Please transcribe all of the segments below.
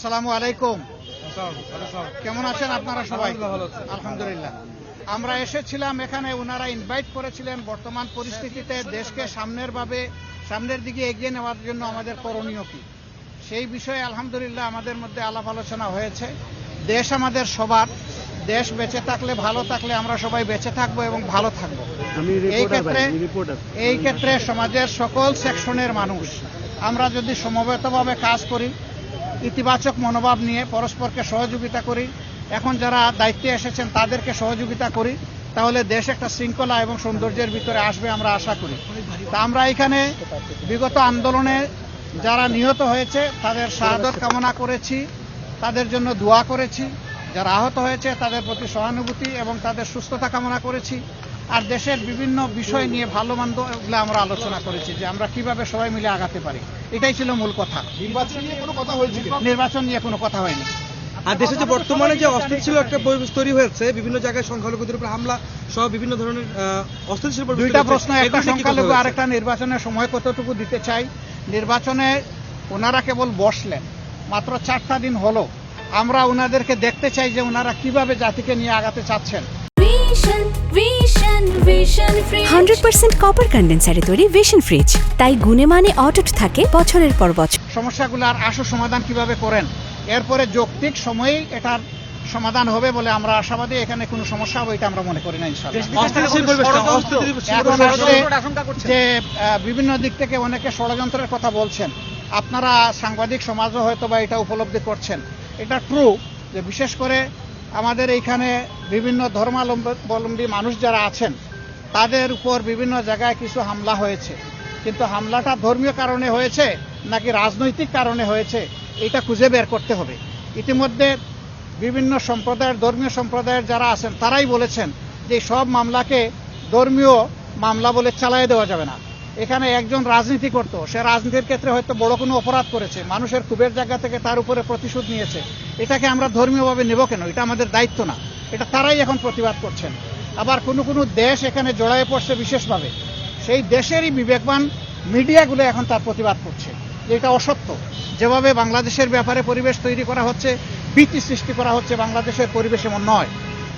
আসসালামু আলাইকুম। কেমন আছেন আপনারা সবাই? আলহামদুলিল্লাহ। আমরা এসেছিলাম এখানে, ওনারা ইনভাইট করেছিলেন বর্তমান পরিস্থিতিতে দেশকে সামনের দিকে এগিয়ে নেওয়ার জন্য আমাদের করণীয় কি, সেই বিষয়ে আলহামদুলিল্লাহ আমাদের মধ্যে আলাপ আলোচনা হয়েছে। দেশ আমাদের সবার, দেশ বেঁচে থাকলে, ভালো থাকলে আমরা সবাই বেঁচে থাকবো এবং ভালো থাকবো। এই ক্ষেত্রে সমাজের সকল সেকশনের মানুষ আমরা যদি সমবেতভাবে কাজ করি, ইতিবাচক মনোভাব নিয়ে পরস্পরকে সহযোগিতা করি, এখন যারা দায়িত্বে এসেছেন তাদেরকে সহযোগিতা করি, তাহলে দেশ একটা শৃঙ্খলা এবং সৌন্দর্যের ভিতরে আসবে আমরা আশা করি। তা আমরা এখানে বিগত আন্দোলনে যারা নিহত হয়েছে তাদের শাহাদত কামনা করেছি, তাদের জন্য দোয়া করেছি। যারা আহত হয়েছে তাদের প্রতি সহানুভূতি এবং তাদের সুস্থতা কামনা করেছি। আর দেশের বিভিন্ন বিষয় নিয়ে ভালো মন্দ এগুলো আমরা আলোচনা করেছি যে আমরা কিভাবে সবাই মিলে আগাতে পারি। এটাই ছিল মূল কথা। নির্বাচন নিয়ে কোনো কথা হয়েছে? নির্বাচন নিয়ে কোনো কথা হয়নি। আর দেশে যে বর্তমানে যে অস্থিতিশীল একটা পরিবেশ তৈরি হয়েছে, বিভিন্ন জায়গায় সংখ্যালঘুদের উপর হামলা সহ বিভিন্ন ধরনের অস্থিতিশীল পরিবেশ। দুইটা প্রশ্ন, একটা সংখ্যালঘু আর একটা নির্বাচনের সময় কতটুকু দিতে চাই। নির্বাচনে ওনারা কেবল বসলেন, মাত্র 4টা দিন হলো। আমরা ওনাদেরকে দেখতে চাই যে ওনারা কিভাবে জাতিকে নিয়ে আগাতে চাচ্ছেন। 100% কপার কন্ডেন্সারে তৈরি ভিশন ফ্রিজ, তাই গুণে মানে অটুট থাকে বছরের পর বছর। সমস্যাগুলোর আসল সমাধান কিভাবে করেন, এরপরে যৌক্তিক সময়েই এটার সমাধান হবে বলে আমরা আশাবাদী। এখানে কোনো সমস্যা হবে এটা আমরা মনে করি না ইনশাআল্লাহ। এখন আসলে যে বিভিন্ন দিক থেকে অনেকে ষড়যন্ত্রের কথা বলছেন, আপনারা সাংবাদিক সমাজও হয়তো বা এটা উপলব্ধি করছেন। এটা ট্রু যে বিশেষ করে আমাদের এইখানে বিভিন্ন ধর্মাবলম্বী মানুষ যারা আছেন তাদের উপর বিভিন্ন জায়গায় কিছু হামলা হয়েছে, কিন্তু হামলাটা ধর্মীয় কারণে হয়েছে নাকি রাজনৈতিক কারণে হয়েছে এটা খুঁজে বের করতে হবে। ইতিমধ্যে বিভিন্ন সম্প্রদায়ের, ধর্মীয় সম্প্রদায়ের যারা আছেন তারাই বলেছেন যে সব মামলাকে ধর্মীয় মামলা বলে চালিয়ে দেওয়া যাবে না। এখানে একজন রাজনীতি করতো, সে রাজনীতির ক্ষেত্রে হয়তো বড় কোনো অপরাধ করেছে, মানুষের ক্ষোভের জায়গা থেকে তার উপরে প্রতিশোধ নিয়েছে, এটাকে আমরা ধর্মীয়ভাবে নেব কেন? এটা আমাদের দায়িত্ব না। এটা তারাই এখন প্রতিবাদ করছেন। আবার কোনো কোনো দেশ এখানে জড়ায়ে পড়ছে বিশেষভাবে, সেই দেশেরই বিবেকবান মিডিয়াগুলো এখন তার প্রতিবাদ করছে যে এটা অসত্য। যেভাবে বাংলাদেশের ব্যাপারে পরিবেশ তৈরি করা হচ্ছে, ভীতি সৃষ্টি করা হচ্ছে, বাংলাদেশের পরিবেশ এমন নয়।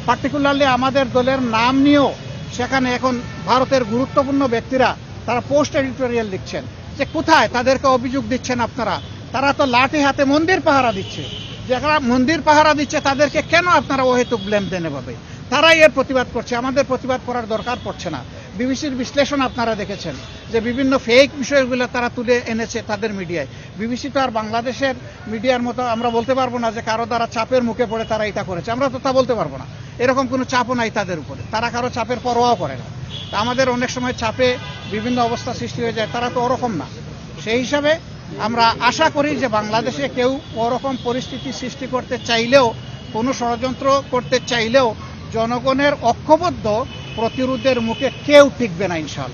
পার্টিকুলারলি আমাদের দলের নাম নিয়েও সেখানে এখন ভারতের গুরুত্বপূর্ণ ব্যক্তিরা তারা পোস্ট এডিটোরিয়াল লিখছেন যে কোথায় তাদেরকে অভিযোগ দিচ্ছেন আপনারা, তারা তো লাঠি হাতে মন্দির পাহারা দিচ্ছে। যারা মন্দির পাহারা দিচ্ছে তাদেরকে কেন আপনারা অহেতুক ব্লেম দেন? এভাবে তারাই এর প্রতিবাদ করছে, আমাদের প্রতিবাদ করার দরকার পড়ছে না। বিবিসির বিশ্লেষণ আপনারা দেখেছেন যে বিভিন্ন ফেক বিষয়গুলো তারা তুলে এনেছে তাদের মিডিয়ায়। বিবিসি তো আর বাংলাদেশের মিডিয়ার মতো আমরা বলতে পারবো না যে কারো দ্বারা চাপের মুখে পড়ে তারা এটা করেছে, আমরা তো তা বলতে পারবো না। এরকম কোনো চাপও নাই তাদের উপরে, তারা কারো চাপের পরোয়াও করে না। আমাদের অনেক সময় চাপে বিভিন্ন অবস্থা সৃষ্টি হয়ে যায়, তারা তো ওরকম না। সেই হিসাবে আমরা আশা করি যে বাংলাদেশে কেউ ওরকম পরিস্থিতি সৃষ্টি করতে চাইলেও, কোনো ষড়যন্ত্র করতে চাইলেও জনগণের ঐক্যবদ্ধ প্রতিরোধের মুখে কেউ টিকবে না ইনশাআল্লাহ।